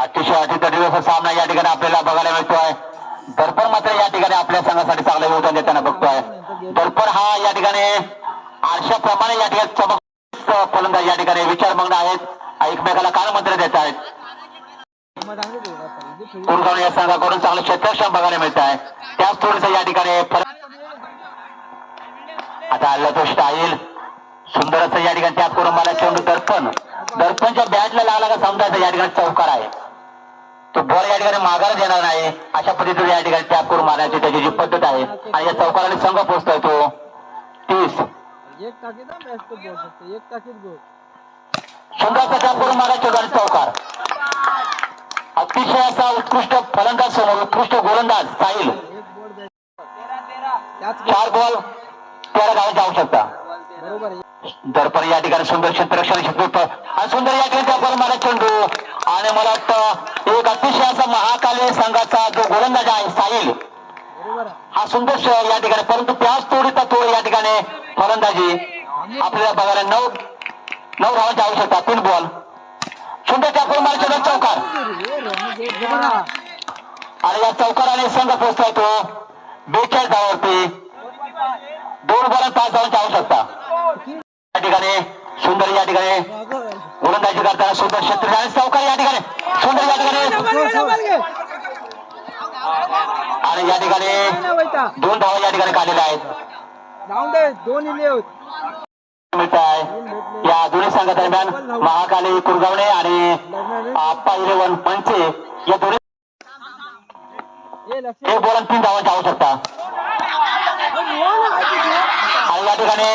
अतिशय अतितटीचा सामना या ठिकाणी आपल्याला बघायला मिळतोय. दर्पण मात्र या ठिकाणी आपल्या संघासाठी चांगलं योगदान देताना बघतोय. दर्पण हा या ठिकाणी आरशाप्रमाणे या ठिकाणी चमक फलंदाज या ठिकाणी विचारमग्न आहेत. एकमेकाला कानमंत्र देत आहेत. कुलगाव या संघाकडून चांगलं क्षेत्ररक्षण बघायला मिळत आहे. त्याच थोडस या ठिकाणी आता आलं तो स्टाईल सुंदर असं या ठिकाणी त्यात करून मला चेंडू दर्पणच्या बॅटला लागला का समजायचं या ठिकाणी चौकार आहे. तो बॉल या ठिकाणी माघार देणार नाही अशा पद्धतीने या ठिकाणी टॅप करून मारण्याची त्याची जी पद्धत आहे आणि या चौकाराने संघ पोहोचतोय तो 30 सुंदरचा टॅप करून मारा चौकार चौकार. अतिशय असा उत्कृष्ट फलंदाज समोर उत्कृष्ट गोलंदाज साहिल 4 बॉल 13 धावांची आवश्यकता. दर्पण या ठिकाणी सुंदर क्षेत्ररक्षण आणि सुंदर या ठिकाणी टॅप करून मारा चेंडू आणि मला वाटतं एक अतिशय असा महाकाली संघाचा जो गोलंदाज आहे साहिल हा सुंदर या ठिकाणी परंतु त्याच तोडीचा तोड या ठिकाणी फलंदाजी आपल्याला बघायला 9 धावांची आवश्यकता. 3 बॉल सुंदर टॅप करून मारा चेंडू चौकार आणि या चौकाराने संघ पोहोचतोय तो 42 धावावरती. 2 बॉल 5 धावांची आवश्यकता. या ठिकाणी सुंदर या ठिकाणी गोलंदाजी करताना सुंदर क्षेत्र आणि चौकार या ठिकाणी सुंदर या ठिकाणी आणि या ठिकाणी 2 धावा या ठिकाणी काढलेल्या आहेत. मिळत आहे या दोन्ही संघादरम्यान महाकाली कुरगावणे आणि आप्पा 11 पंचे या दोन्ही 1 बॉल 3 धावांची आवश्यकता. आणि या ठिकाणी